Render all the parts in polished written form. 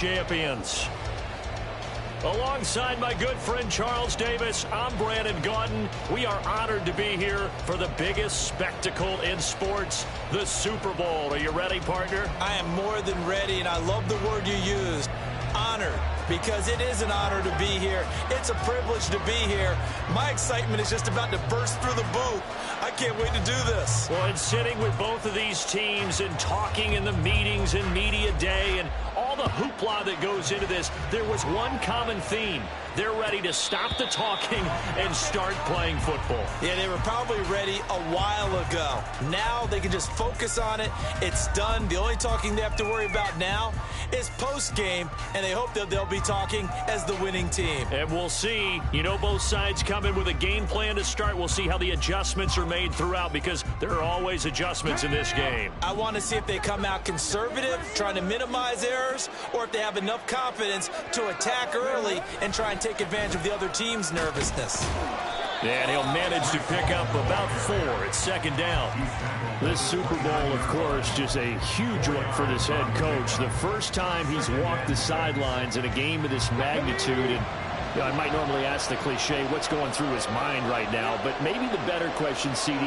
Champions. Alongside my good friend Charles Davis, I'm Brandon Gaudin. We are honored to be here for the biggest spectacle in sports, the Super Bowl. Are you ready, partner? I am more than ready, and I love the word you used, honored, because it is an honor to be here. It's a privilege to be here. My excitement is just about to burst through the booth. I can't wait to do this. Well, and sitting with both of these teams and talking in the meetings and media day and all the hoopla that goes into this, there was one common theme. They're ready to stop the talking and start playing football. Yeah, they were probably ready a while ago. Now they can just focus on it. It's done. The only talking they have to worry about now is post-game, and they hope that they'll be talking as the winning team. And we'll see. You know, both sides come in with a game plan to start. We'll see how the adjustments are made throughout, because there are always adjustments in this game. I want to see if they come out conservative, trying to minimize errors, or if they have enough confidence to attack early and try and take advantage of the other team's nervousness. And he'll manage to pick up about 4 at second down. This Super Bowl, of course, just a huge one for this head coach. The first time he's walked the sidelines in a game of this magnitude. And you know, I might normally ask the cliche, what's going through his mind right now? But maybe the better question, CD,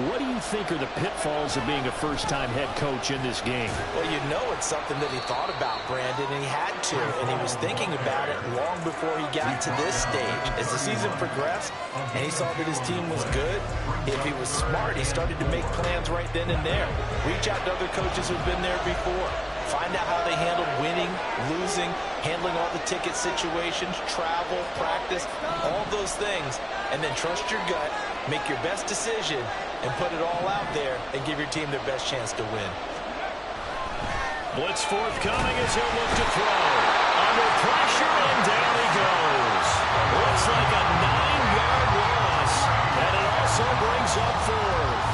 what do you think are the pitfalls of being a first-time head coach in this game? Well, you know it's something that he thought about, Brandon, and he had to. And he was thinking about it long before he got to this stage. As the season progressed and he saw that his team was good, if he was smart, he started to make plans right then and there. Reach out to other coaches who've been there before. Find out how they handled winning, losing, handling all the ticket situations, travel, practice, all those things. And then trust your gut, make your best decision, and put it all out there and give your team their best chance to win. Blitz forthcoming as he'll look to throw. Under pressure, and down he goes. Looks like a 9-yard loss, and it also brings up 4th.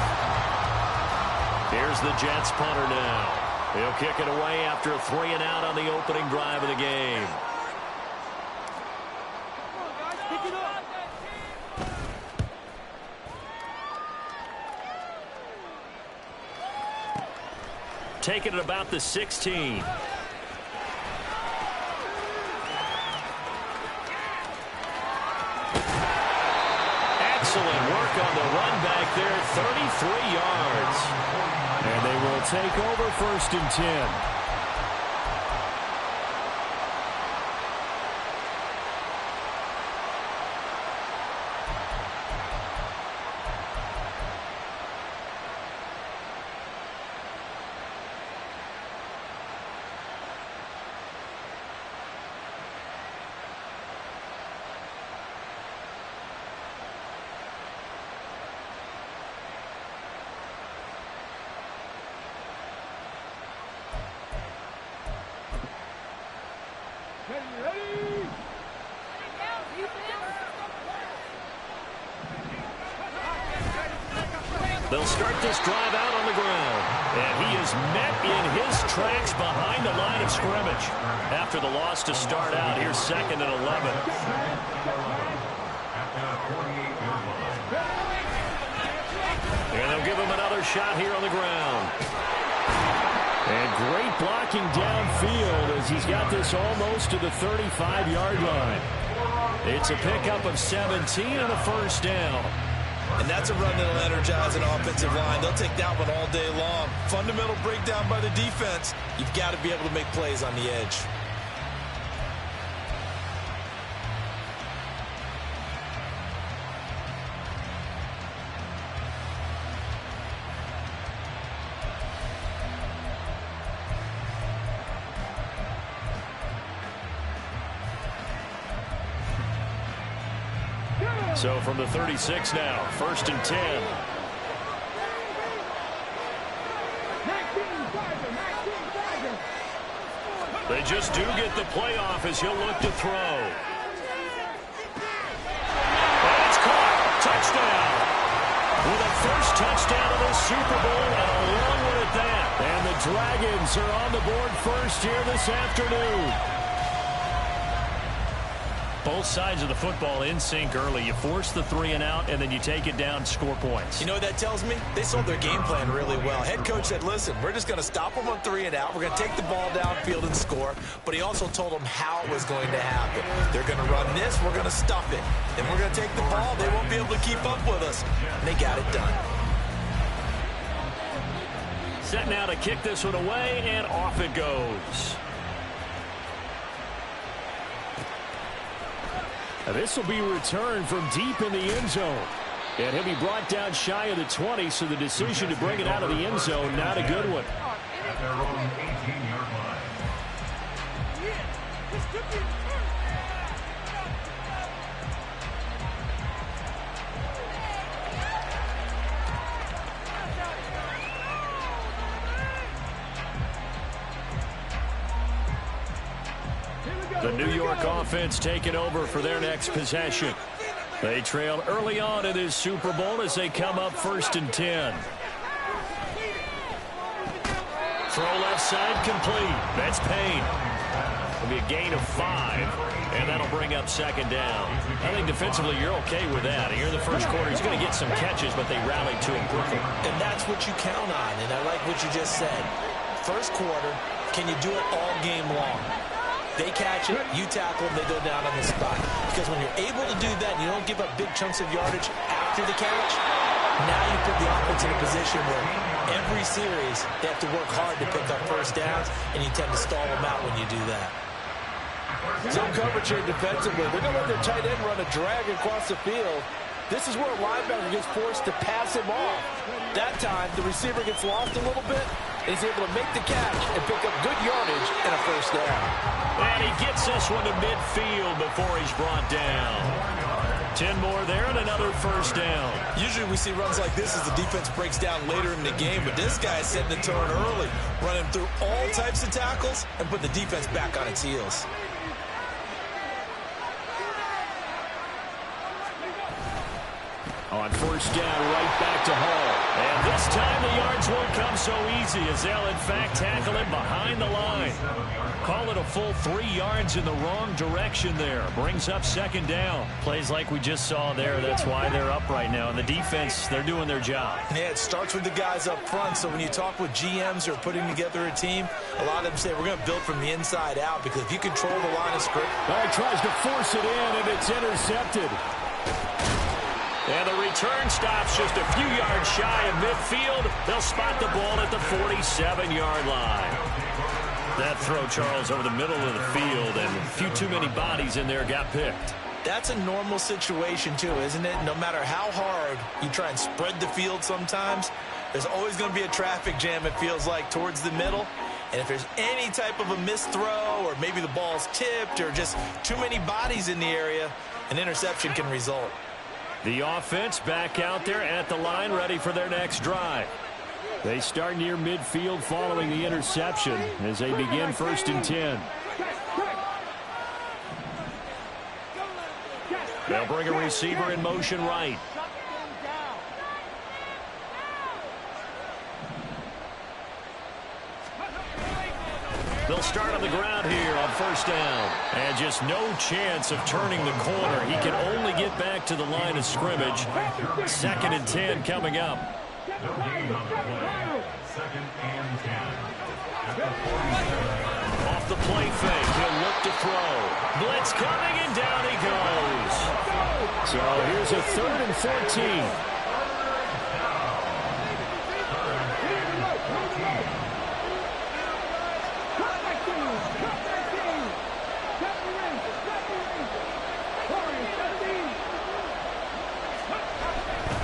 Here's the Jets punter now. He'll kick it away after a 3-and-out on the opening drive of the game. Taking it about the 16. Excellent work on the run back there, 33 yards. And they will take over 1st and 10. They'll start this drive out on the ground. And he is met in his tracks behind the line of scrimmage. After the loss to start out, here's 2nd and 11. And they'll give him another shot here on the ground. And great blocking downfield as he's got this almost to the 35-yard line. It's a pickup of 17 and a 1st down. And that's a run that'll energize an offensive line. They'll take that one all day long. Fundamental breakdown by the defense. You've got to be able to make plays on the edge. So from the 36 now, 1st and 10. They just do get the playoff as he'll look to throw. And it's caught. Touchdown. With a 1st touchdown of the Super Bowl and a long one at that. And the Dragons are on the board first here this afternoon. Both sides of the football in sync early. You force the 3 and out, and then you take it down, score points. You know what that tells me? They sold their game plan really well. Head coach said, listen, we're just going to stop them on 3 and out. We're going to take the ball downfield and score. But he also told them how it was going to happen. They're going to run this. We're going to stuff it. Then we're going to take the ball. They won't be able to keep up with us. And they got it done. Set now to kick this one away, and off it goes. This will be returned from deep in the end zone. And he'll be brought down shy of the 20, so the decision to bring it out of the end zone, not a good one. The New York offense taking over for their next possession. They trail early on in this Super Bowl as they come up 1st and 10. Throw left side complete. That's Payne. It'll be a gain of 5, and that'll bring up 2nd down. I think defensively you're okay with that. Here in the first quarter, he's going to get some catches, but they rallied to him quickly. And that's what you count on, and I like what you just said. First quarter, can you do it all game long? They catch it, you tackle them, they go down on the spot. Because when you're able to do that and you don't give up big chunks of yardage after the catch, now you put the offense in a position where every series they have to work hard to pick up first downs, and you tend to stall them out when you do that. Zone coverage here defensively. They're going to let their tight end run a drag across the field. This is where a linebacker gets forced to pass him off. That time, the receiver gets lost a little bit, and he's able to make the catch and pick up good yardage and a first down. And he gets this one to midfield before he's brought down. 10 more there and another first down. Usually we see runs like this as the defense breaks down later in the game, but this guy is setting the tone early, running through all types of tackles and putting the defense back on its heels. On 1st down, right back to Hall. And this time the yards won't come so easy as they'll, in fact, tackle him behind the line. Call it a full 3 yards in the wrong direction there. Brings up 2nd down. Plays like we just saw there. That's why they're up right now. And the defense, they're doing their job. Yeah, it starts with the guys up front. So when you talk with GMs who are putting together a team, a lot of them say we're going to build from the inside out, because if you control the line of script. Well, he tries to force it in, and it's intercepted. And the return stops just a few yards shy of midfield. They'll spot the ball at the 47-yard line. That throw, Charles, over the middle of the field, and a few too many bodies in there got picked. That's a normal situation, too, isn't it? No matter how hard you try and spread the field sometimes, there's always going to be a traffic jam, it feels like, towards the middle. And if there's any type of a missed throw, or maybe the ball's tipped, or just too many bodies in the area, an interception can result. The offense back out there at the line, ready for their next drive. They start near midfield following the interception as they begin 1st and 10. They'll bring a receiver in motion right. They'll start on the ground here on 1st down. And just no chance of turning the corner. He can only get back to the line of scrimmage. 2nd and 10 coming up. Off the play fake, he'll look to throw. Blitz coming, and down he goes. So here's a 3rd and 14.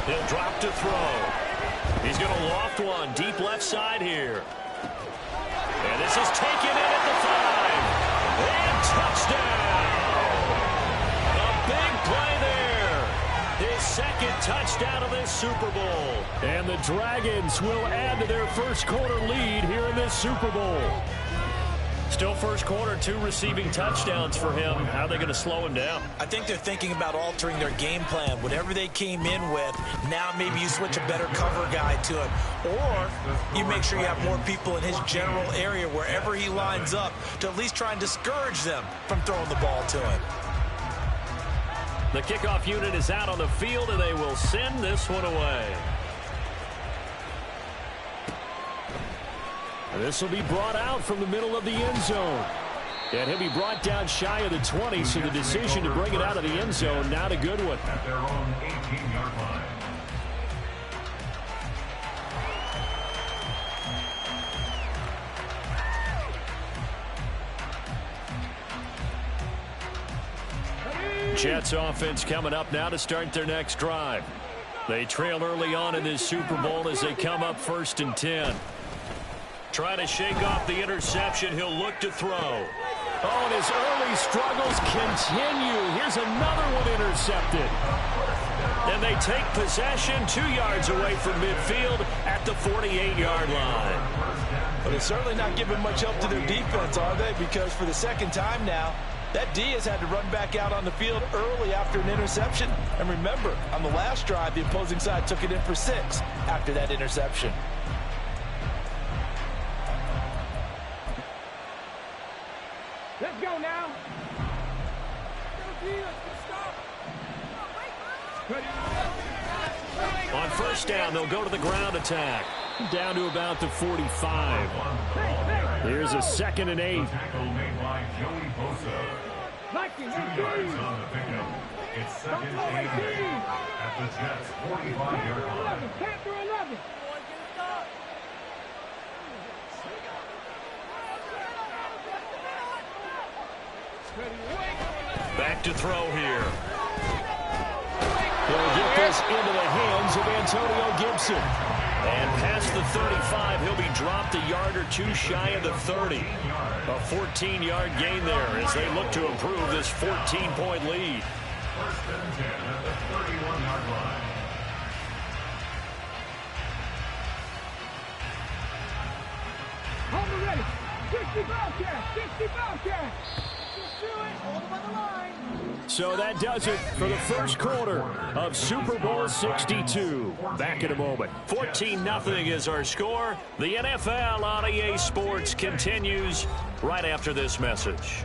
He'll drop to throw. He's going to loft one deep left side here. And this is taken in at the 5. And touchdown. A big play there. His 2nd touchdown of this Super Bowl. And the Dragons will add to their first quarter lead here in this Super Bowl. Still first quarter, 2 receiving touchdowns for him. How are they going to slow him down? I think they're thinking about altering their game plan. Whatever they came in with, now maybe you switch a better cover guy to him. Or you make sure you have more people in his general area wherever he lines up to at least try and discourage them from throwing the ball to him. The kickoff unit is out on the field, and they will send this one away. And this will be brought out from the middle of the end zone. And he'll be brought down shy of the 20, so the decision to bring it out of the end zone, not a good one. At their own 18-yard line. Jets offense coming up now to start their next drive. They trail early on in this Super Bowl as they come up 1st and 10. Trying to shake off the interception. He'll look to throw. Oh, and his early struggles continue. Here's another one intercepted. And they take possession 2 yards away from midfield at the 48-yard line. But they're certainly not giving much help to their defense, are they? Because for the second time now, that D has had to run back out on the field early after an interception. And remember, on the last drive, the opposing side took it in for 6 after that interception. Let's go now. On 1st down, they'll go to the ground attack. Down to about the 45. Here's a 2nd and 8. Tackle made by Joey Bosa. 2 yards on the pickup. It's 2nd and 8 at the Jets' 45-yard line. Capture 11. Back to throw here. He'll get this into the hands of Antonio Gibson. And past the 35, he'll be dropped a yard or 2 shy of the 30. A 14-yard gain there as they look to improve this 14-point lead. 1st and 10 at the 31-yard line. Hold it ready. 60 Bobcats. 60 Bobcats. Just do it. Hold them on the line. So that does it for the first quarter of Super Bowl 62. Back in a moment. 14-0 is our score. The NFL on EA Sports continues right after this message.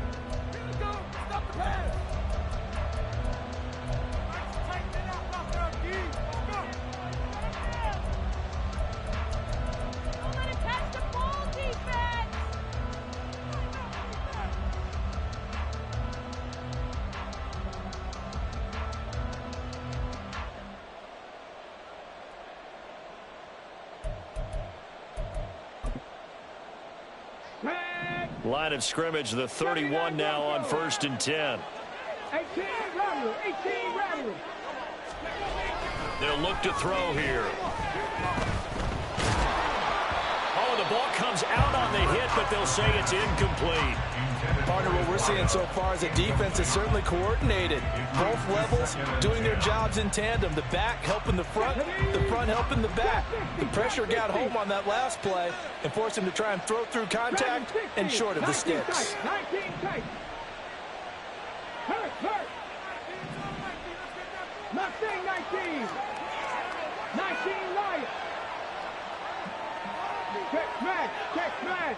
Line of scrimmage, the 31 now on 1st and 10. 18 Rattler. 18 Rattler. They'll look to throw here. Oh, the ball comes out on the hit, but they'll say it's incomplete. Partner, what we're seeing so far is a defense that's certainly coordinated. Both levels doing their jobs in tandem. The back helping the front helping the back. The pressure got home on that last play and forced him to try and throw through contact and short of the sticks. 19 tight. Hurt. Mustang 19. 19 Lion. Check smash.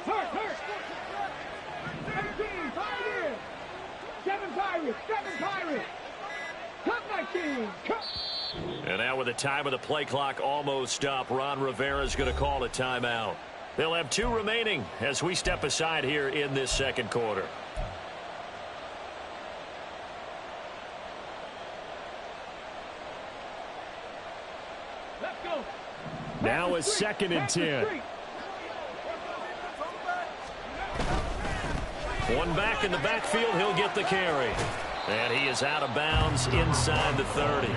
Hurt. 17, Pioneer. 7 Pirates. Cup 19. Cup. And now with the time of the play clock almost up, Ron Rivera's going to call a timeout. They'll have 2 remaining as we step aside here in this second quarter. Let's go. Now a 2nd and 10. One back in the backfield, he'll get the carry. And he is out of bounds inside the 30.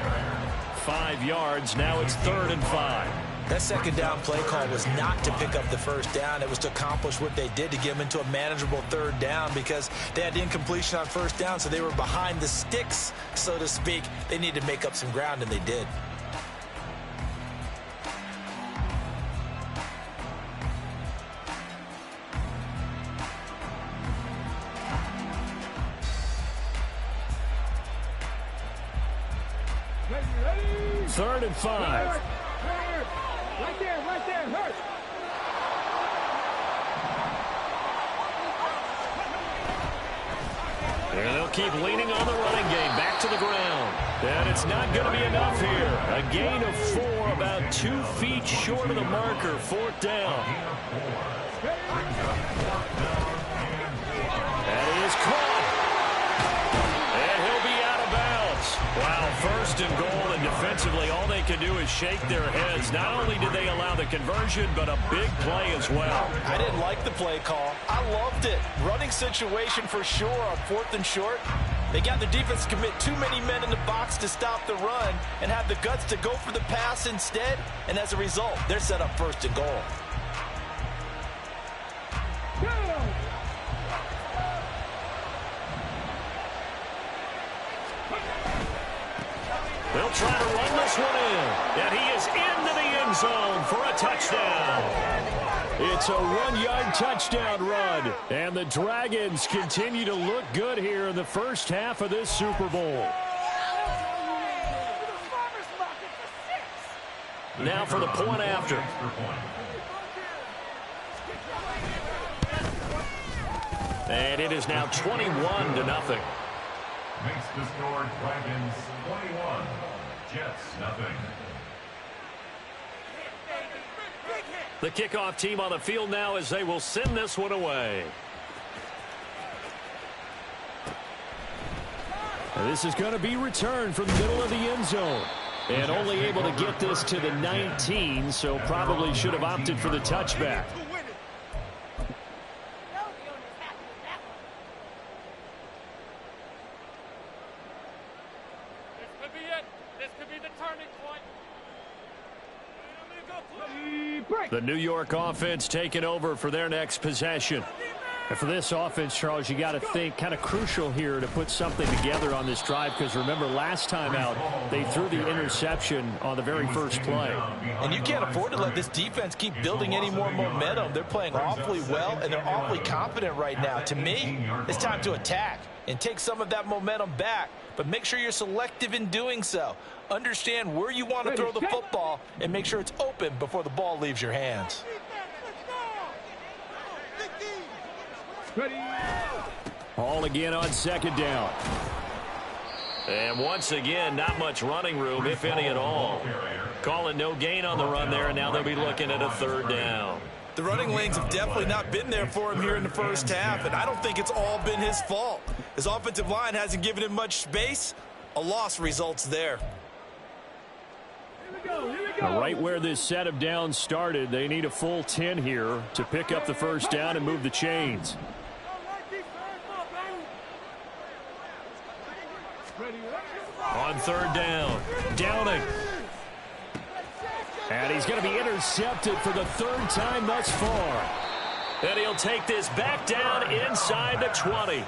5 yards, now it's 3rd and 5. That second down play call was not to pick up the first down. It was to accomplish what they did to get them into a manageable 3rd down because they had incompletion on 1st down, so they were behind the sticks, so to speak. They needed to make up some ground, and they did. Ready. 3rd and 5. Right there, hurt. And they'll keep leaning on the running game. Back to the ground. And it's not going to be enough here. A gain of 4, about 2 feet short of the marker. 4th down. And he is caught. And he'll be out of bounds. Wow, 1st and goal, and defensively all they can do is shake their heads. Not only did they allow the conversion, but a big play as well. I didn't like the play call. I loved it. Running situation for sure on 4th and short. They got the defense to commit too many men in the box to stop the run and have the guts to go for the pass instead. And as a result, they're set up 1st and goal. They'll try to run this one in. And he is into the end zone for a touchdown. It's a 1-yard touchdown run. And the Dragons continue to look good here in the first half of this Super Bowl. Now for the point after. And it is now 21-0. Makes the score Dragons 21, Jets nothing. The kickoff team on the field now as they will send this one away. And this is going to be returned from the middle of the end zone. And only able to get this to the 19, so probably should have opted for the touchback. The New York offense taking over for their next possession. And for this offense, Charles, you got to think kind of crucial here to put something together on this drive, because remember last time out they threw the interception on the very first play. And you can't afford to let this defense keep building any more momentum. They're playing awfully well, and they're awfully confident right now. To me, it's time to attack and take some of that momentum back, but make sure you're selective in doing so. Understand where you want to throw the football and make sure it's open before the ball leaves your hands. All again on 2nd down. And once again, not much running room, if any at all. Calling no gain on the run there, and now they'll be looking at a 3rd down. The running lanes have definitely not been there for him here in the first half, and I don't think it's all been his fault. His offensive line hasn't given him much space. A loss results there. Right where this set of downs started, they need a full 10 here to pick up the 1st down and move the chains. On 3rd down, Downing. And he's going to be intercepted for the 3rd time thus far. And he'll take this back down inside the 20.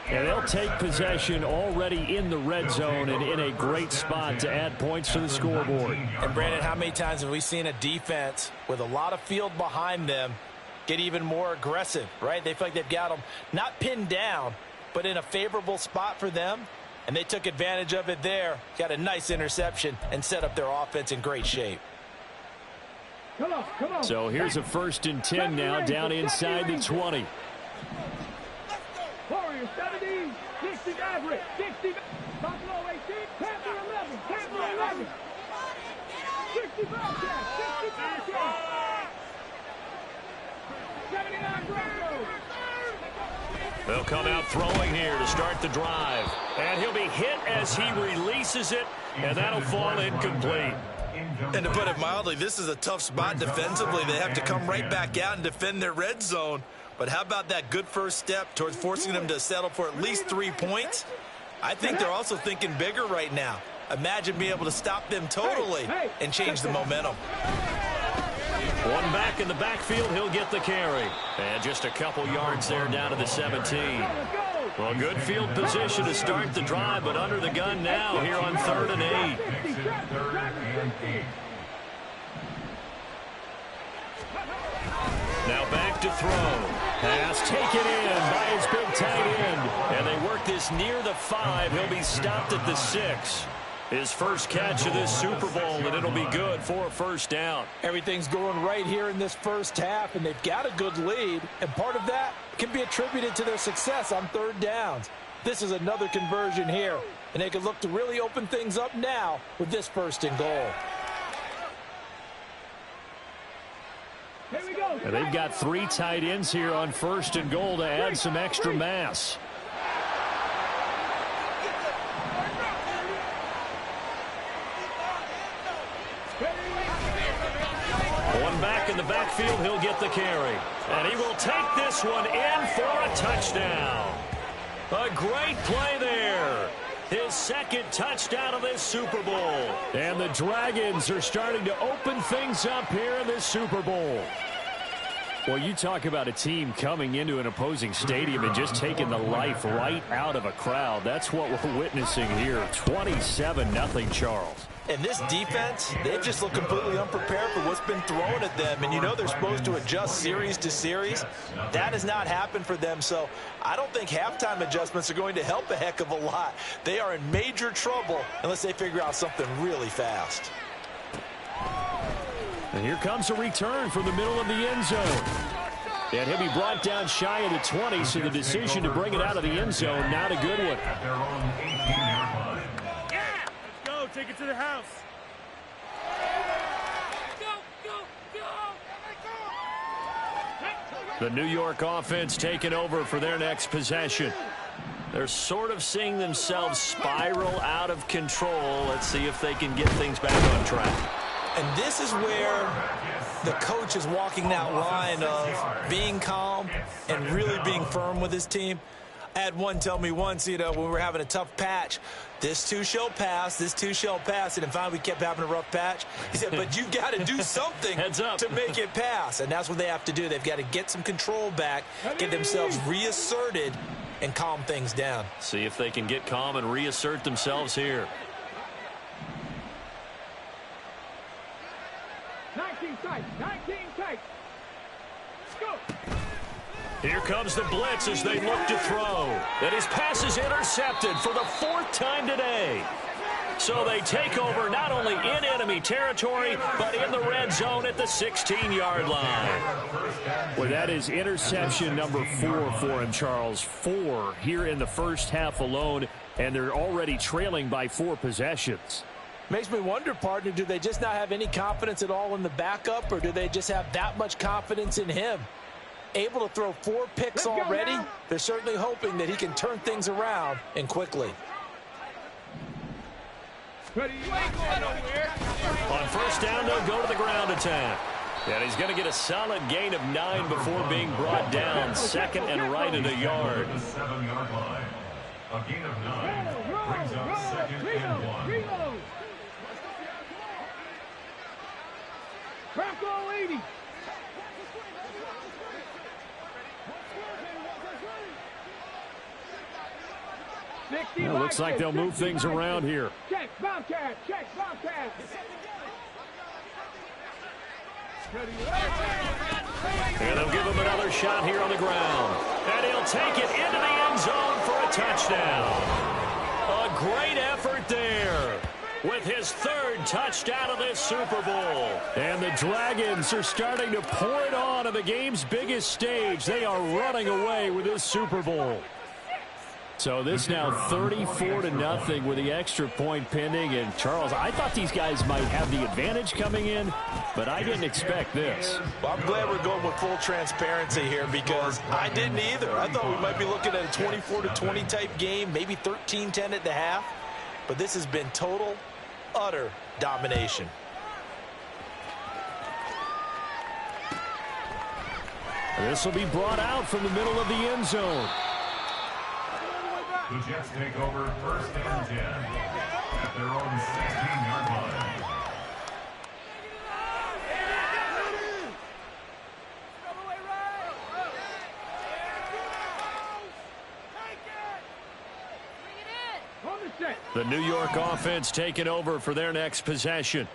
And they'll take possession already in the red zone and in a great spot to add points to the scoreboard. And Brandon, how many times have we seen a defense with a lot of field behind them get even more aggressive, right? They feel like they've got them not pinned down, but in a favorable spot for them. And they took advantage of it there. Got a nice interception and set up their offense in great shape. Come on. So here's a 1st and 10 now down inside the 20. Warriors 70, 60 average, 60, Buffalo 18, Panther 11, Panther 11. 65 catch, 65 catch. 79 Broncos. They'll come out throwing here to start the drive. And he'll be hit as he releases it, and that'll fall incomplete. And to put it mildly, this is a tough spot defensively. They have to come right back out and defend their red zone. But how about that good first step towards forcing them to settle for at least 3 points? I think they're also thinking bigger right now. Imagine being able to stop them totally and change the momentum. One back in the backfield, he'll get the carry. And just a couple yards there down to the 17. Well, good field position to start the drive, but under the gun now here on 3rd and 8. Now back to throw. Pass taken in by his big tight end. And they work this near the 5. He'll be stopped at the 6. His first catch of this Super Bowl, and it'll be good for a 1st down. Everything's going right here in this first half, and they've got a good lead. And part of that can be attributed to their success on 3rd downs. This is another conversion here, and they can look to really open things up now with this 1st and goal. Here we go. And they've got 3 tight ends here on 1st and goal to add some extra mass. One back in the backfield, he'll get the carry. And he will take this one in for a touchdown. A great play there. His 2nd touchdown of this Super Bowl. And the Dragons are starting to open things up here in this Super Bowl. Well, you talk about a team coming into an opposing stadium and just taking the life right out of a crowd. That's what we're witnessing here. 27-0, Charles. And this defense, they've just looked completely unprepared for what's been thrown at them. And you know they're supposed to adjust series to series. That has not happened for them. So I don't think halftime adjustments are going to help a heck of a lot. They are in major trouble unless they figure out something really fast. And here comes a return from the middle of the end zone. And he'll be brought down shy of the 20, so the decision to bring it out of the end zone, not a good one. At their own 18-yard line. Take it to the house. The New York offense taking over for their next possession. They're sort of seeing themselves spiral out of control. Let's see if they can get things back on track. And this is where the coach is walking that line of being calm and really being firm with his team. I had one tell me once, when we were having a tough patch, this too shall pass, this too shall pass. And then finally we kept having a rough patch. He said, but you've got to do something to make it pass. And that's what they have to do. They've got to get some control back, get themselves reasserted, and calm things down. See if they can get calm and reassert themselves here. 19 tight, 19 tight. Go. Here comes the blitz as they look to throw. And his pass is intercepted for the 4th time today. So they take over not only in enemy territory, but in the red zone at the 16-yard line. Well, that is interception number 4 for him, Charles. 4 here in the first half alone, and they're already trailing by 4 possessions. Makes me wonder, partner, do they just not have any confidence at all in the backup, or do they just have that much confidence in him? Able to throw 4 picks already, they're certainly hoping that he can turn things around and quickly. On first down, they'll go to the ground attack. And he's going to get a solid gain of 9 before being brought down. 2nd and right at a yard. The 7-yard line. A gain of 9 brings up 2nd and 1. Crackle 80. Well, it looks like they'll move things around here. Check, Bobcat, check, Bobcat. And they'll give him another shot here on the ground. And he'll take it into the end zone for a touchdown. A great effort there with his 3rd touchdown of this Super Bowl. And the Dragons are starting to pour it on the game's biggest stage. They are running away with this Super Bowl. So this now 34-0 with the extra point pending. And, Charles, I thought these guys might have the advantage coming in, but I didn't expect this. Well, I'm glad we're going with full transparency here because I didn't either. I thought we might be looking at a 24-20 type game, maybe 13-10 at the half. But this has been total, utter domination. This will be brought out from the middle of the end zone. The Jets take over 1st and 10 at their own 16-yard line. The New York offense taking over for their next possession.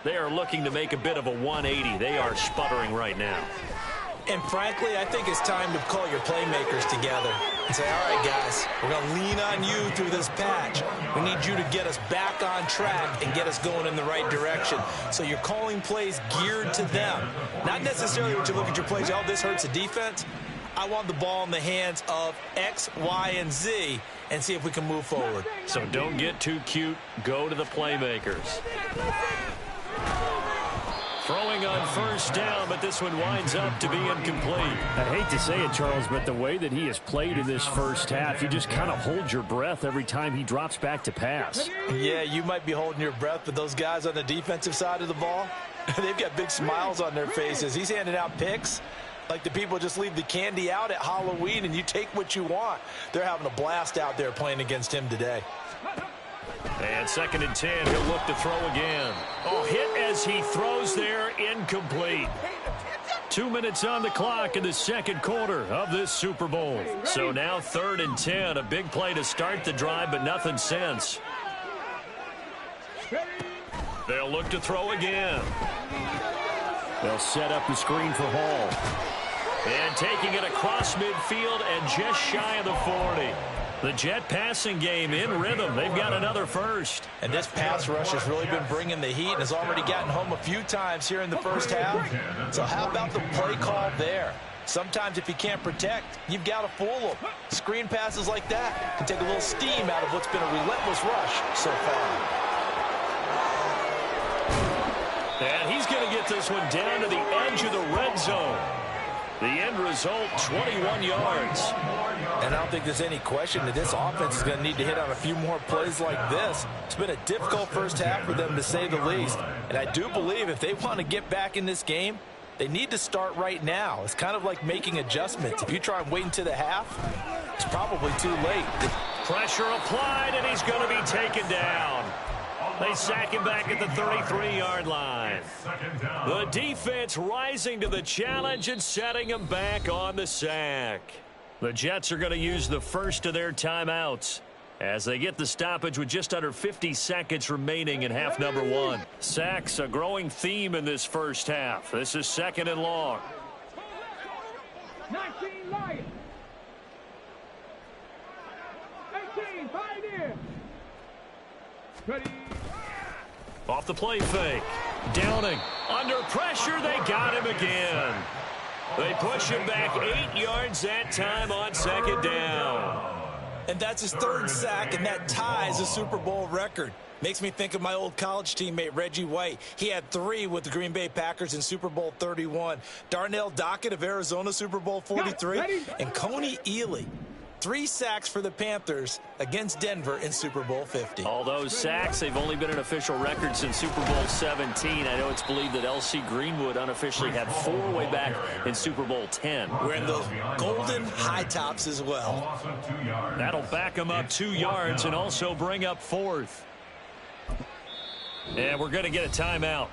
They are looking to make a bit of a 180. They are sputtering right now. And frankly, I think it's time to call your playmakers together and say, all right, guys, we're going to lean on you through this patch. We need you to get us back on track and get us going in the right direction. So you're calling plays geared to them. Not necessarily what you look at your plays, oh, this hurts the defense. I want the ball in the hands of X, Y, and Z and see if we can move forward. So don't get too cute. Go to the playmakers. Throwing on first down, but this one winds up to be incomplete. I hate to say it, Charles, but the way that he has played in this first half, you just kind of hold your breath every time he drops back to pass. Yeah, you might be holding your breath, but those guys on the defensive side of the ball, they've got big smiles on their faces. He's handing out picks like the people just leave the candy out at Halloween and you take what you want. They're having a blast out there playing against him today. And 2nd and 10, he'll look to throw again. Oh, hit as he throws there, incomplete. 2 minutes on the clock in the second quarter of this Super Bowl. So now 3rd and 10, a big play to start the drive, but nothing since. They'll look to throw again. They'll set up the screen for Hall. And taking it across midfield and just shy of the 40. The Jet passing game in rhythm. They've got another first. And this pass rush has really been bringing the heat and has already gotten home a few times here in the first half. So how about the play call there? Sometimes if you can't protect, you've got to fool them. Screen passes like that can take a little steam out of what's been a relentless rush so far. And he's going to get this one down to the edge of the red zone. The end result, 21 yards. And I don't think there's any question that this offense is going to need to hit on a few more plays like this. It's been a difficult first half for them, to say the least. And I do believe if they want to get back in this game, they need to start right now. It's kind of like making adjustments. If you try and wait until the half, it's probably too late. Pressure applied, and he's going to be taken down. They sack him back at the 33-yard line. The defense rising to the challenge and setting him back on the sack. The Jets are going to use the first of their timeouts as they get the stoppage with just under 50 seconds remaining in half number 1. Sacks, a growing theme in this first half. This is 2nd and long. 19 Lions. 18 Pioneer. Ready. Off the play fake. Downing. Under pressure, they got him again. They push him back 8 yards that time on 2nd down. And that's his 3rd sack, and that ties a Super Bowl record. Makes me think of my old college teammate, Reggie White. He had 3 with the Green Bay Packers in Super Bowl 31. Darnell Dockett of Arizona, Super Bowl 43. And Coney Ely. 3 sacks for the Panthers against Denver in Super Bowl 50. All those sacks, they've only been an official record since Super Bowl 17. I know it's believed that L.C. Greenwood unofficially had 4 way back in Super Bowl 10. Wearing those golden high tops as well. That'll back him up 2 yards and also bring up 4th. And we're going to get a timeout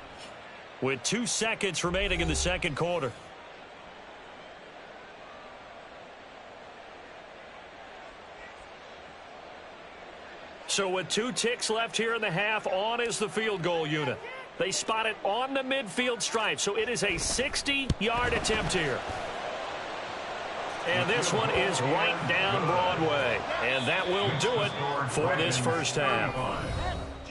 with 2 seconds remaining in the second quarter. So with 2 ticks left here in the half, on is the field goal unit. They spot it on the midfield stripe, so it is a 60-yard attempt here. And this one is right down Broadway. And that will do it for this first half.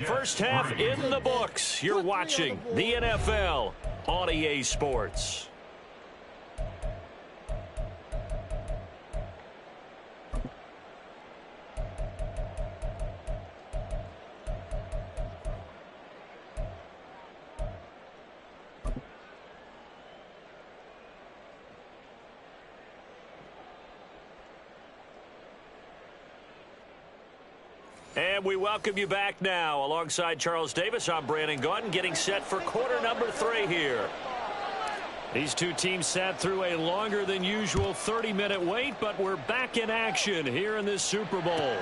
First half in the books. You're watching the NFL on EA Sports. And we welcome you back now. Alongside Charles Davis, I'm Brandon Gaudin, getting set for quarter number 3 here. These 2 teams sat through a longer than usual 30-minute wait, but we're back in action here in this Super Bowl.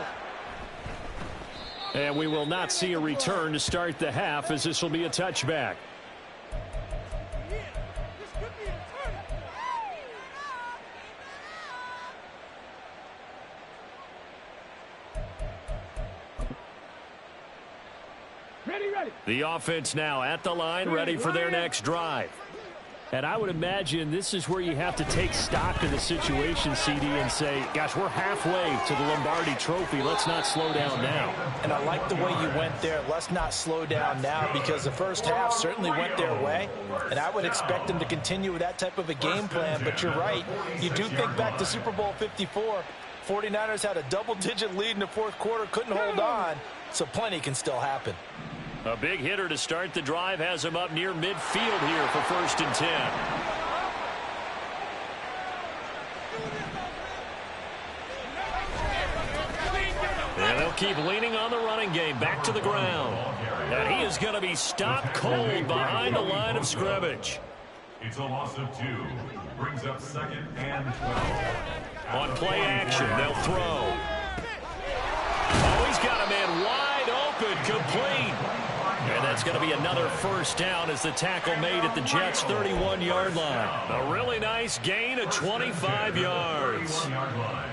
And we will not see a return to start the half, as this will be a touchback. Ready. The offense now at the line, ready for their next drive. And I would imagine this is where you have to take stock of the situation, CD, and say, gosh, we're halfway to the Lombardi Trophy. Let's not slow down now. And I like the way you went there. Let's not slow down now, because the first half certainly went their way. And I would expect them to continue with that type of a game plan. But you're right. You do think back to Super Bowl 54. 49ers had a double-digit lead in the fourth quarter, couldn't hold on. So plenty can still happen. A big hitter to start the drive has him up near midfield here for 1st and 10. And they'll keep leaning on the running game. Back to the ground. And he is going to be stopped cold behind the line of scrimmage. It's a loss of 2. Brings up 2nd and 12. On play action, they'll throw. Oh, he's got a man wide open, complete. And that's going to be another 1st down as the tackle made at the Jets' 31-yard line. A really nice gain of 25 yards.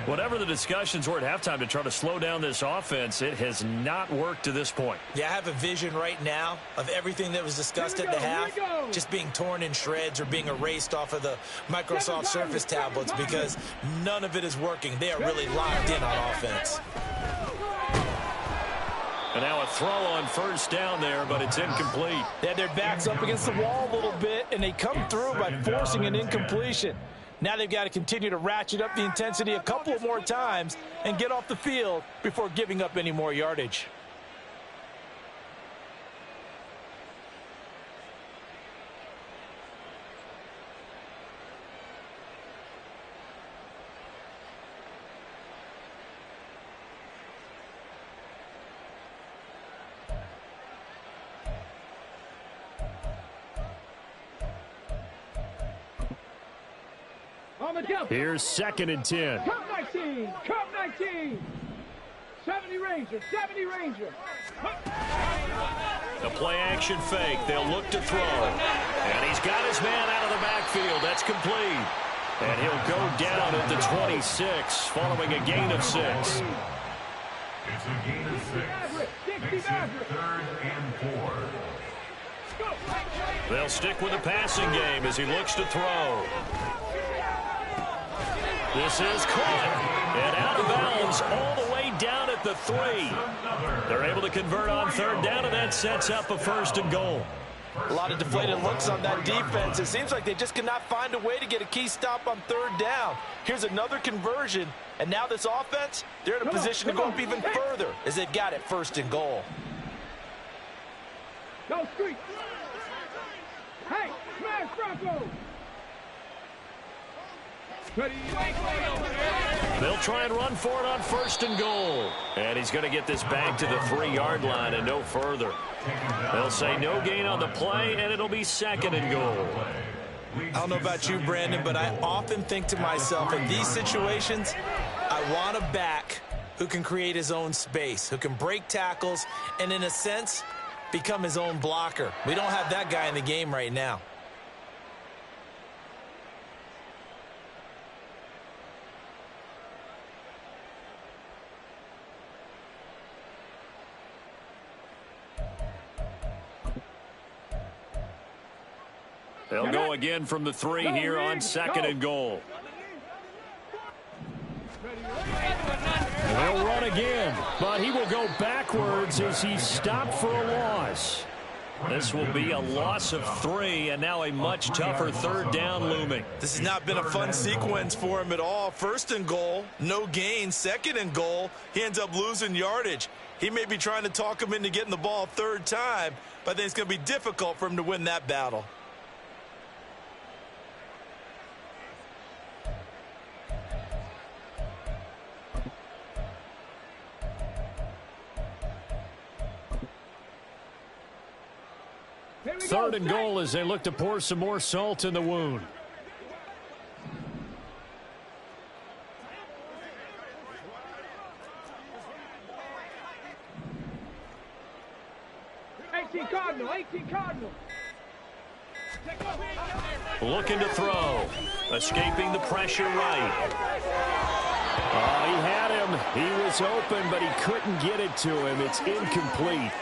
Whatever the discussions were at halftime to try to slow down this offense, it has not worked to this point. Yeah, I have a vision right now of everything that was discussed at the half just being torn in shreds or being erased off of the Microsoft Surface tablets, because none of it is working. They are really locked in on offense. And now a throw on 1st down there, but it's incomplete. They had their backs up against the wall a little bit, and they come through by forcing an incompletion. Now they've got to continue to ratchet up the intensity a couple of more times and get off the field before giving up any more yardage. Here's 2nd and 10. Come 19, come 19. 70 Ranger, 70 Ranger. The play action fake. They'll look to throw. And he's got his man out of the backfield. That's complete. And he'll go down at the 26 following a gain of 6. It's a gain of 6. Makes it 3rd and 4. They'll stick with the passing game as he looks to throw. This is caught and out of bounds all the way down at the 3. They're able to convert on 3rd down, and that sets up a 1st and goal. A lot of deflated looks on that defense. It seems like they just cannot find a way to get a key stop on 3rd down. Here's another conversion, and now this offense, they're in a position to go up even further as they've got it 1st and goal. Go street. Hey, smash Bronco. They'll try and run for it on 1st and goal. And he's going to get this back to the 3-yard line and no further. They'll say no gain on the play, and it'll be 2nd and goal. I don't know about you, Brandon, but I often think to myself, in these situations, I want a back who can create his own space, who can break tackles, and in a sense, become his own blocker. We don't have that guy in the game right now. They'll go again from the 3 here on 2nd and goal. They'll run again, but he will go backwards as he's stopped for a loss. This will be a loss of 3, and now a much tougher 3rd down looming. This has not been a fun sequence for him at all. 1st and goal, no gain. 2nd and goal, he ends up losing yardage. He may be trying to talk him into getting the ball 3rd time, but I think it's going to be difficult for him to win that battle. Third and goal as they look to pour some more salt in the wound. Cardinal. Looking to throw. Escaping the pressure right. He had him. He was open, but he couldn't get it to him. It's incomplete.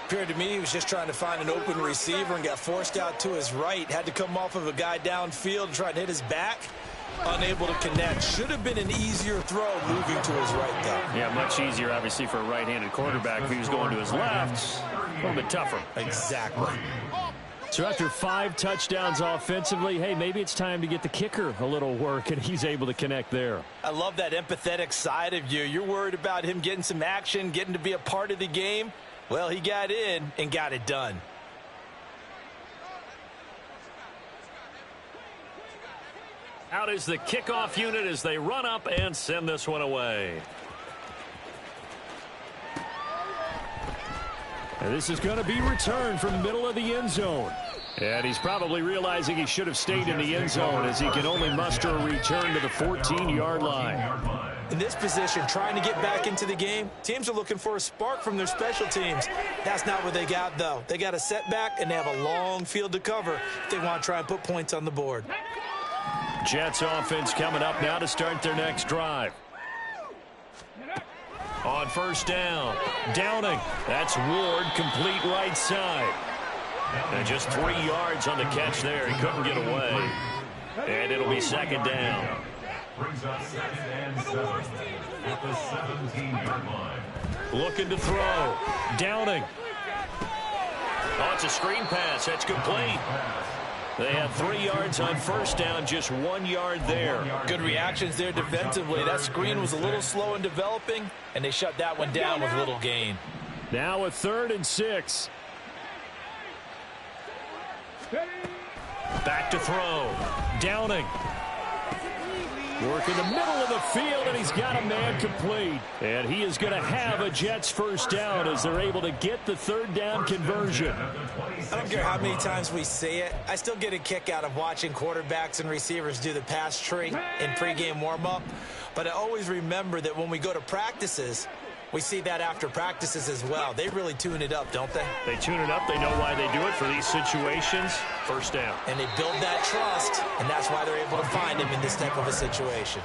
Appeared to me he was just trying to find an open receiver and got forced out to his right. Had to come off of a guy downfield and try to hit his back. Unable to connect. Should have been an easier throw moving to his right, though. Yeah, much easier, obviously, for a right-handed quarterback. If he was going to his left, a little bit tougher. Exactly. So after 5 touchdowns offensively, hey, maybe it's time to get the kicker a little work, and he's able to connect there. I love that empathetic side of you. You're worried about him getting some action, getting to be a part of the game. Well, he got in and got it done. Out is the kickoff unit as they run up and send this one away. And this is going to be returned from the middle of the end zone. And he's probably realizing he should have stayed in the end zone as he can only muster a return to the 14-yard line. In this position, trying to get back into the game, teams are looking for a spark from their special teams. That's not what they got, though. They got a setback, and they have a long field to cover if they want to try and put points on the board. Jets offense coming up now to start their next drive. On first down, Downing. That's Ward, complete right side. And just 3 yards on the catch there. He couldn't get away. And it'll be second down. Brings up 2nd and 7 at the 17-yard line. Looking to throw. Downing. Oh, it's a screen pass. That's complete. They had 3 yards on first down, just 1 yard there. Good reactions there defensively. That screen was a little slow in developing, and they shut that one down with little gain. Now a 3rd and 6. Back to throw. Downing. Work in the middle of the field, and he's got a man complete. And he is going to have a Jets first down as they're able to get the 3rd down conversion. I don't care how many times we say it. I still get a kick out of watching quarterbacks and receivers do the pass tree in pregame warm-up. But I always remember that when we go to practices, we see that after practices as well. They really tune it up, don't they? They tune it up. They know why they do it for these situations. First down. And they build that trust, and that's why they're able to find him in this type of a situation.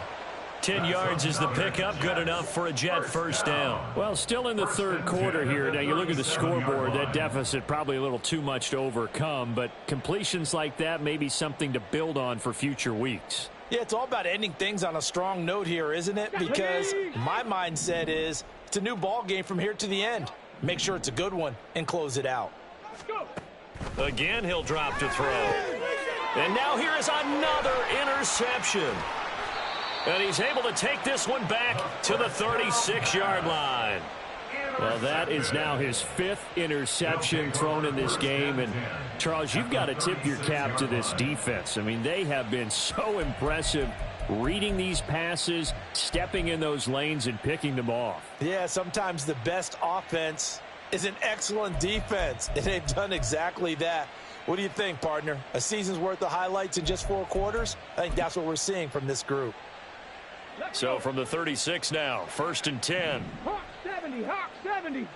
10 yards is the pickup. Good enough for a Jet first down. Well, still in the 3rd quarter here. Now, you look at the scoreboard. That deficit probably a little too much to overcome. But completions like that may be something to build on for future weeks. Yeah, it's all about ending things on a strong note here, isn't it? Because my mindset is it's a new ball game from here to the end. Make sure it's a good one and close it out. Again, he'll drop to throw. And now here is another interception. And he's able to take this one back to the 36-yard line. Well, that is now his 5th interception thrown in this game. And, Charles, you've got to tip your cap to this defense. I mean, they have been so impressive reading these passes, stepping in those lanes, and picking them off. Yeah, sometimes the best offense is an excellent defense, and they've done exactly that. What do you think, partner? A season's worth of highlights in just 4 quarters? I think that's what we're seeing from this group. So from the 36 now, 1st and 10. Hawk 70, Hawk 70.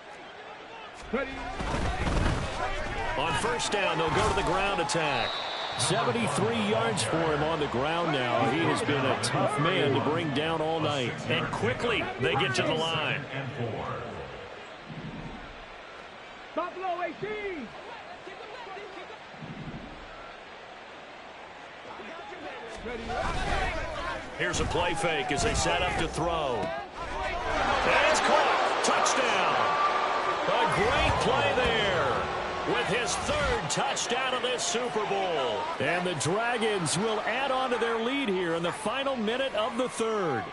On first down, they'll go to the ground attack. 73 yards for him on the ground now. He has been a tough man to bring down all night. And quickly, they get to the line. Buffalo 18. Here's a play fake as they set up to throw. And it's caught. Touchdown. A great play there with his 3rd touchdown of this Super Bowl. And the Dragons will add on to their lead here in the final minute of the 3rd.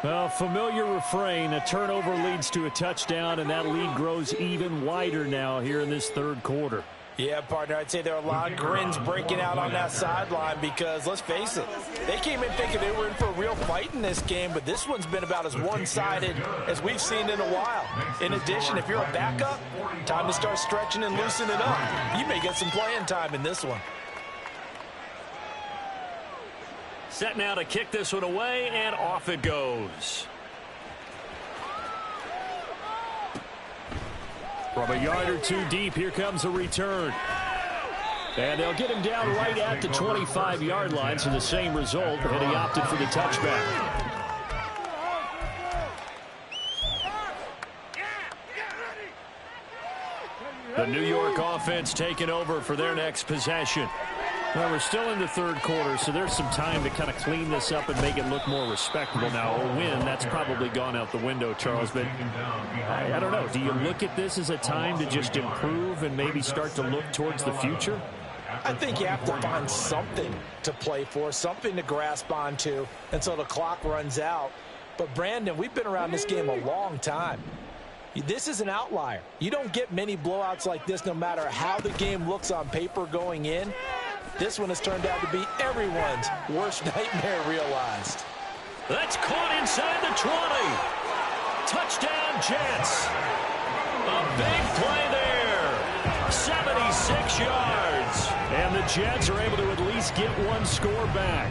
Well, familiar refrain, a turnover leads to a touchdown, and that lead grows even wider now here in this 3rd quarter. Yeah, partner, I'd say there are a lot of grins breaking out on that sideline because, let's face it, they came in thinking they were in for a real fight in this game, but this one's been about as one-sided as we've seen in a while. In addition, if you're a backup, time to start stretching and loosening it up. You may get some playing time in this one. Set now to kick this one away, and off it goes. From a yard or 2 deep, here comes a return. And they'll get him down right at the 25-yard line, so the same result, and he opted for the touchback. The New York offense taking over for their next possession. Well, we're still in the third quarter, so there's some time to kind of clean this up and make it look more respectable. Now, a win, that's probably gone out the window, Charles, but I don't know. Do you look at this as a time to just improve and maybe start to look towards the future? I think you have to find something to play for, something to grasp onto until the clock runs out. But, Brandon, we've been around this game a long time. This is an outlier. You don't get many blowouts like this no matter how the game looks on paper going in. This one has turned out to be everyone's worst nightmare realized. That's caught inside the 20. Touchdown, Jets. A big play there. 76 yards. And the Jets are able to at least get one score back.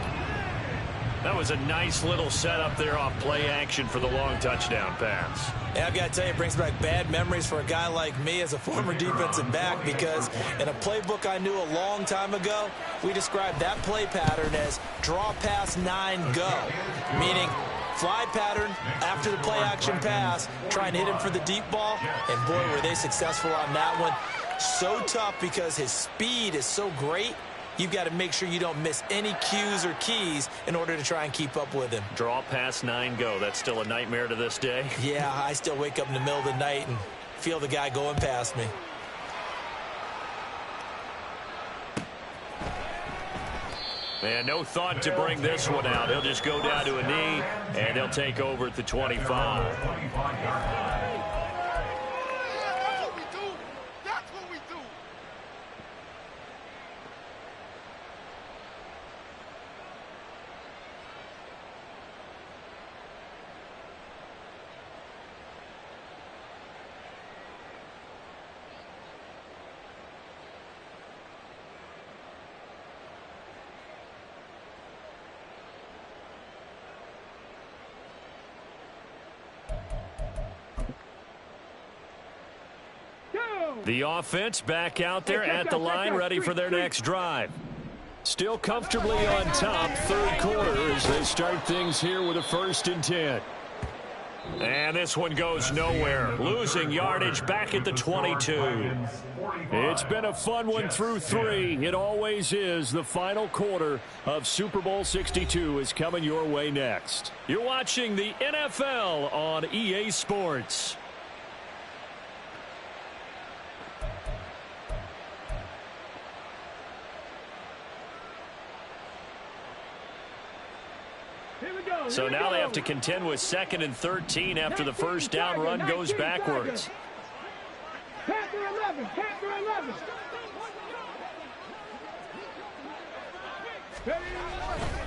That was a nice little setup there off play action for the long touchdown pass. Yeah, I've got to tell you, it brings back bad memories for a guy like me as a former defensive back, because in a playbook I knew a long time ago, we described that play pattern as draw pass 9 go, meaning fly pattern after the play action pass, try and hit him for the deep ball, and boy, were they successful on that one. So tough because his speed is so great. You've got to make sure you don't miss any cues or keys in order to try and keep up with him. Draw pass 9 go. That's still a nightmare to this day. Yeah, I still wake up in the middle of the night and feel the guy going past me. And no thought to bring this one out. He'll just go down to a knee, and he'll take over at the 25. The offense back out there at the line, ready for their next drive. Still comfortably on top, third quarter, as they start things here with a 1st and 10. And this one goes nowhere. Losing yardage back at the 22. It's been a fun one through 3. It always is. The final quarter of Super Bowl 62 is coming your way next. You're watching the NFL on EA Sports. So now they have to contend with 2nd and 13 after the first down run goes backwards. Panther 11, Panther 11.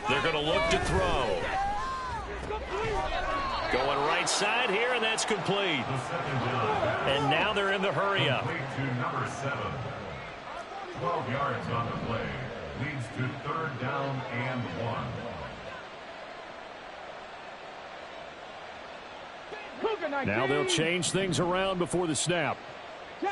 They're going to look to throw. Going right side here, and that's complete. And now they're in the hurry up. 12 yards on the play. Leads to 3rd down and 1. Now they'll change things around before the snap. On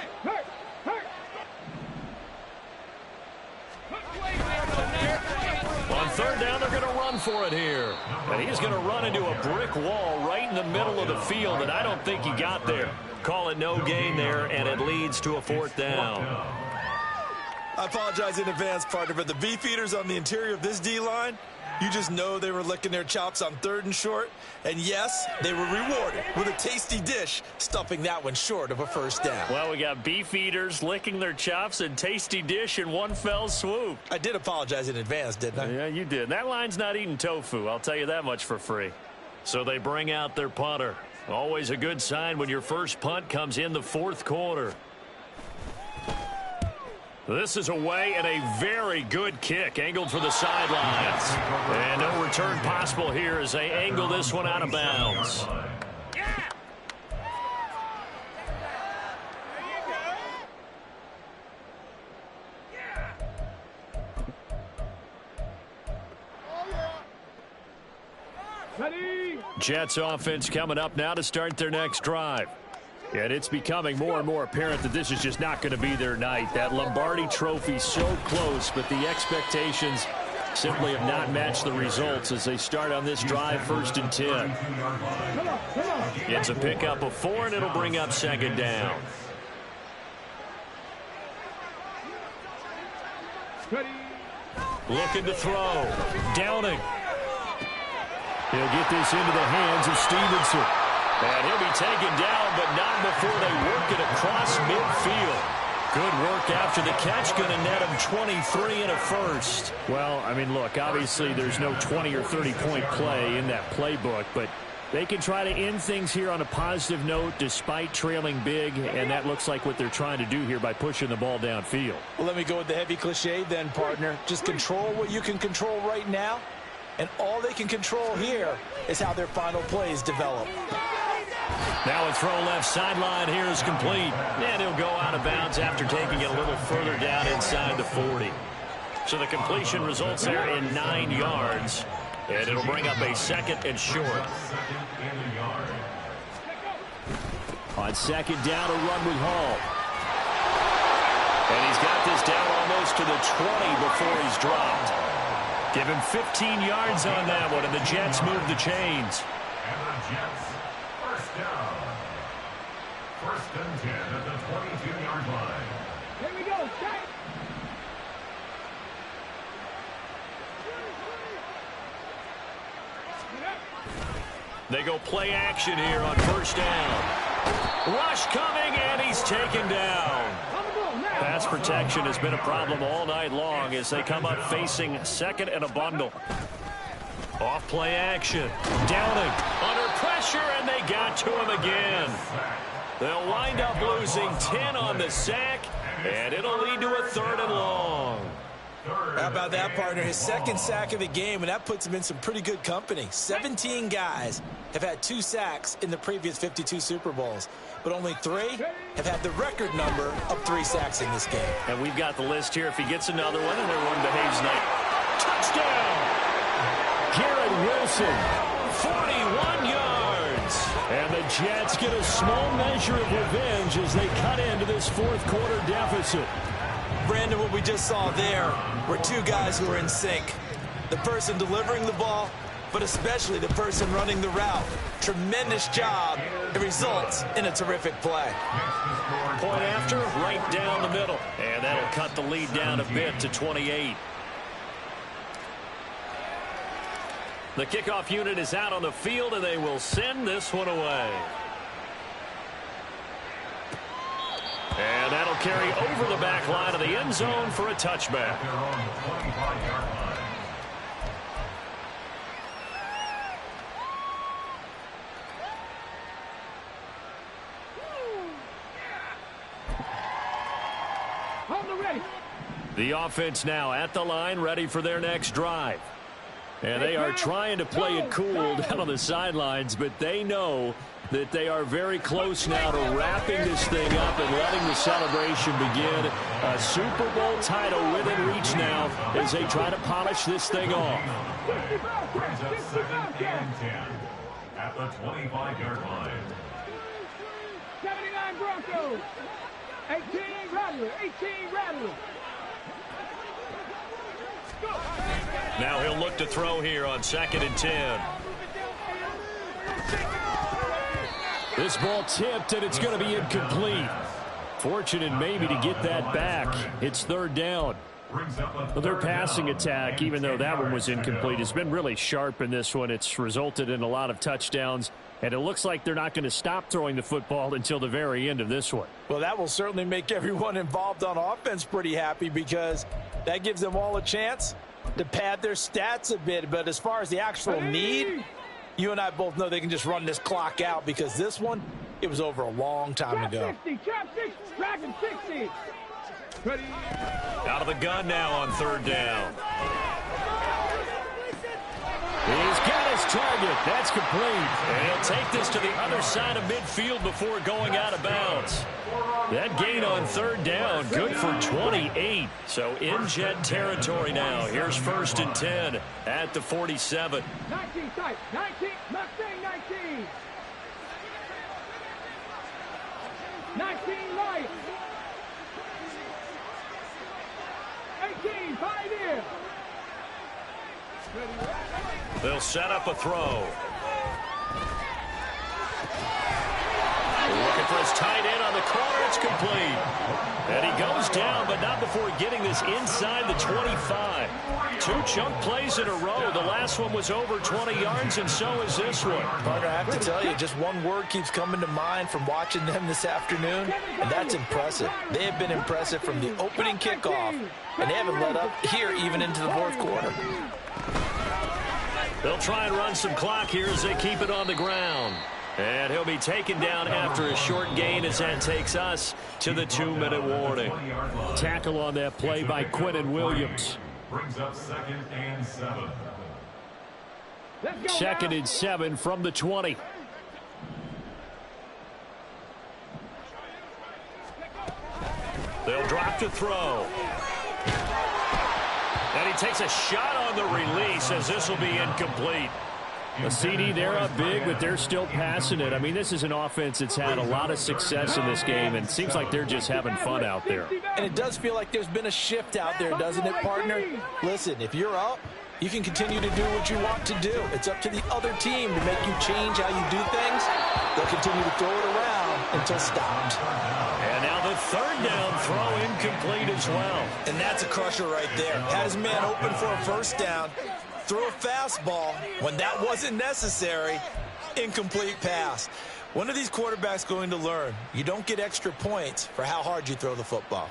3rd down, they're going to run for it here. And he's going to run into a brick wall right in the middle of the field, and I don't think he got there. Call it no gain there, and it leads to a 4th down. I apologize in advance, partner, but the beefeaters on the interior of this D-line, you just know they were licking their chops on 3rd and short. And yes, they were rewarded with a tasty dish, stuffing that one short of a 1st down. Well, we got beef eaters licking their chops and tasty dish in one fell swoop. I did apologize in advance, didn't I? Yeah, you did. That line's not eating tofu. I'll tell you that much for free. So they bring out their punter. Always a good sign when your first punt comes in the 4th quarter. This is away and a very good kick angled for the sidelines. And no return possible here as they angle this one out of bounds. Jets offense coming up now to start their next drive. And it's becoming more and more apparent that this is just not going to be their night. That Lombardi trophy so close, but the expectations simply have not matched the results as they start on this drive, 1st and 10. It's a pickup of 4, and it'll bring up 2nd down. Looking to throw. Downing. He'll get this into the hands of Stevenson. And he'll be taken down, but not before they work it across midfield. Good work after the catch. Going to net him 23 and a first. Well, I mean, look, obviously there's no 20 or 30-point play in that playbook, but they can try to end things here on a positive note despite trailing big, and that looks like what they're trying to do here by pushing the ball downfield. Well, let me go with the heavy cliche then, partner. Just control what you can control right now, and all they can control here is how their final plays develop. Now a throw left sideline here is complete, and he'll go out of bounds after taking it a little further down inside the 40. So the completion results there in 9 yards. And it'll bring up a second and short. On second down, a run with Hall. And he's got this down almost to the 20 before he's dropped. Give him 15 yards on that one, and the Jets move the chains. And the Jets, first down. First and 10 at the 22-yard line. Here we go, set. They go play action here on first down. Rush coming, and he's taken down. Pass protection has been a problem all night long as they come up facing second and a bundle. Off play action. Downing under pressure, and they got to him again. They'll wind up losing 10 on the sack, and it'll lead to a third and long. How about that, partner? His second sack of the game, and that puts him in some pretty good company. 17 guys have had 2 sacks in the previous 52 Super Bowls, but only 3 have had the record number of 3 sacks in this game. And we've got the list here. If he gets another one and everyone behaves nice. Touchdown! Garrett Wilson, 41 yards. And the Jets get a small measure of revenge as they cut into this fourth quarter deficit. Brandon, what we just saw there were 2 guys who were in sync. The person delivering the ball, but especially the person running the route. Tremendous job. It results in a terrific play. Point after, right down the middle. And that'll cut the lead down a bit to 28. The kickoff unit is out on the field, and they will send this one away. And that'll carry over the back line of the end zone for a touchback. They're on the 25-yard line. The offense now at the line, ready for their next drive. And they are trying to play it cool down on the sidelines, but they know that they are very close now to wrapping this thing up and letting the celebration begin. A Super Bowl title within reach now as they try to polish this thing off. Brings up second and 10 at the 25-yard line. 79 Broncos. 18 Rattler. 18 Rattler. Now he'll look to throw here on second and 10. This ball tipped, and it's going to be incomplete. Fortunate maybe to get that back. It's third down. But their passing attack, even though that one was incomplete, has been really sharp in this one. It's resulted in a lot of touchdowns, and it looks like they're not going to stop throwing the football until the very end of this one. Well, that will certainly make everyone involved on offense pretty happy because that gives them all a chance to pad their stats a bit. But as far as the actual need, you and I both know they can just run this clock out because this one, it was over a long time ago. Trap 60, tracking 60. Ready. Out of the gun now on third down. He's got his target. That's complete. And he'll take this to the other side of midfield before going out of bounds. That gain on third down, good for 28. So in Jet territory now. Here's first and 10 at the 47. 19 tight. 19. Not saying 19. 19 light. 18. Pioneer. They'll set up a throw. Looking for his tight end on the corner. It's complete. And he goes down, but not before getting this inside the 25. 2 chunk plays in a row. The last one was over 20 yards, and so is this one. Partner, I have to tell you, just one word keeps coming to mind from watching them this afternoon, and that's impressive. They have been impressive from the opening kickoff, and they haven't let up here even into the fourth quarter. They'll try and run some clock here as they keep it on the ground. And he'll be taken down after a short gain as that takes us to the 2-minute warning. Tackle on that play by Quinnen Williams. Brings up 2nd and 7. 2nd and 7 from the 20. They'll drop to throw. And he takes a shot on the release as this will be incomplete. A CD, they're up big, but they're still passing it. I mean, this is an offense that's had a lot of success in this game, and it seems like they're just having fun out there. And it does feel like there's been a shift out there, doesn't it, partner? Listen, if you're up, you can continue to do what you want to do. It's up to the other team to make you change how you do things. They'll continue to throw it around until stopped. And now the 3rd down throw incomplete as well. And that's a crusher right there. Had his man open for a first down. Throw a fastball when that wasn't necessary. Incomplete pass. When are these quarterbacks going to learn? You don't get extra points for how hard you throw the football.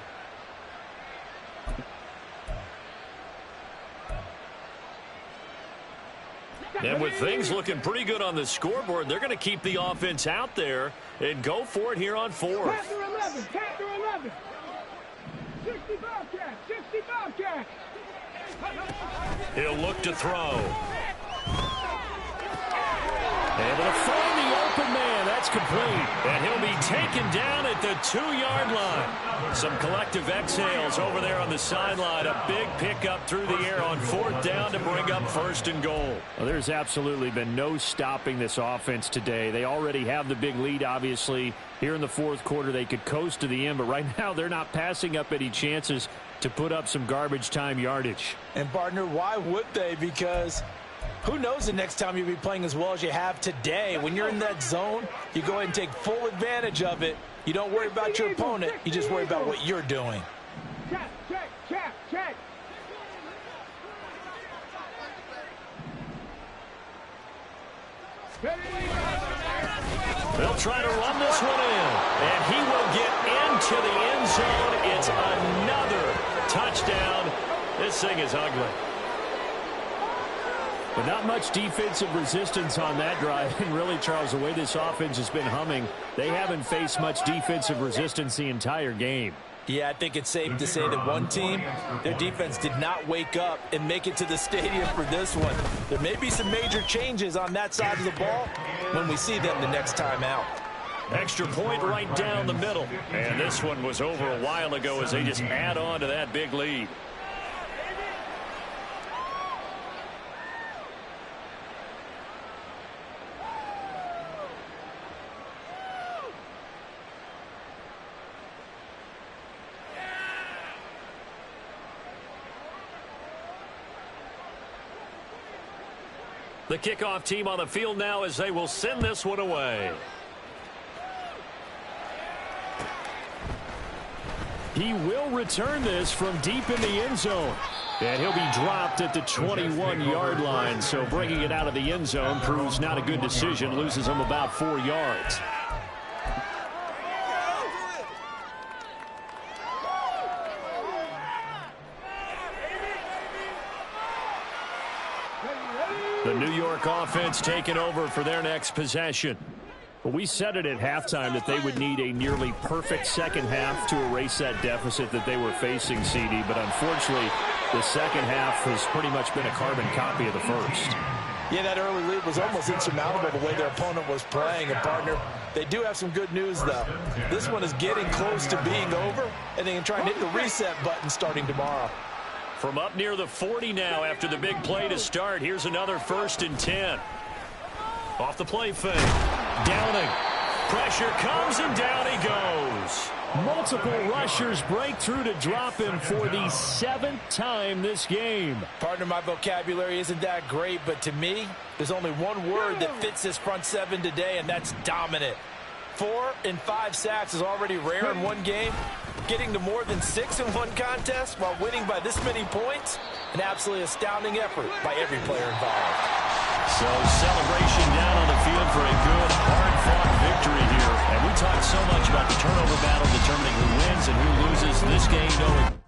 And with things looking pretty good on the scoreboard, they're going to keep the offense out there and go for it here on 4th. Chapter 11, Chapter 11. 60 Bobcats, 60 Bobcats. He'll look to throw. Able to find the open man. That's complete. And he'll be taken down at the 2-yard line. Some collective exhales over there on the sideline. A big pickup through the air on 4th down to bring up 1st and goal. Well, there's absolutely been no stopping this offense today. They already have the big lead, obviously. Here in the 4th quarter, they could coast to the end, but right now they're not passing up any chances to put up some garbage time yardage. And, partner, why would they? Because who knows the next time you'll be playing as well as you have today. When you're in that zone, you go ahead and take full advantage of it. You don't worry about your opponent. You just worry about what you're doing. Check, check, check, check. They'll try to run this one in. And he will get into the end zone. It's another touchdown. This thing is ugly. But not much defensive resistance on that drive. And really, Charles, the way this offense has been humming, they haven't faced much defensive resistance the entire game. Yeah, I think it's safe to say that one team, their defense did not wake up and make it to the stadium for this one. There may be some major changes on that side of the ball when we see them the next time out. Extra point right down the middle. And this one was over a while ago as they just add on to that big lead. The kickoff team on the field now as they will send this one away. He will return this from deep in the end zone. And he'll be dropped at the 21-yard line. So bringing it out of the end zone proves not a good decision. Loses him about 4 yards. The New York offense taking over for their next possession. Well, we said it at halftime that they would need a nearly perfect second half to erase that deficit that they were facing, CD. But unfortunately, the second half has pretty much been a carbon copy of the first. Yeah, that early lead was almost insurmountable the way their opponent was playing. And, partner, they do have some good news, though. This one is getting close to being over, and they can try and hit the reset button starting tomorrow. From up near the 40 now after the big play to start. Here's another 1st and 10. Off the play fake. Downing. Pressure comes and down he goes. Multiple rushers break through to drop him for the 7th time this game. Partner, my vocabulary isn't that great, but to me, there's only one word that fits this front seven today, and that's dominant. 4 and 5 sacks is already rare in one game. Getting to more than 6 in one contest while winning by this many points, an absolutely astounding effort by every player involved. So celebration down on the field for a good, hard-fought victory here. And we talked so much about the turnover battle determining who wins and who loses this game, knowing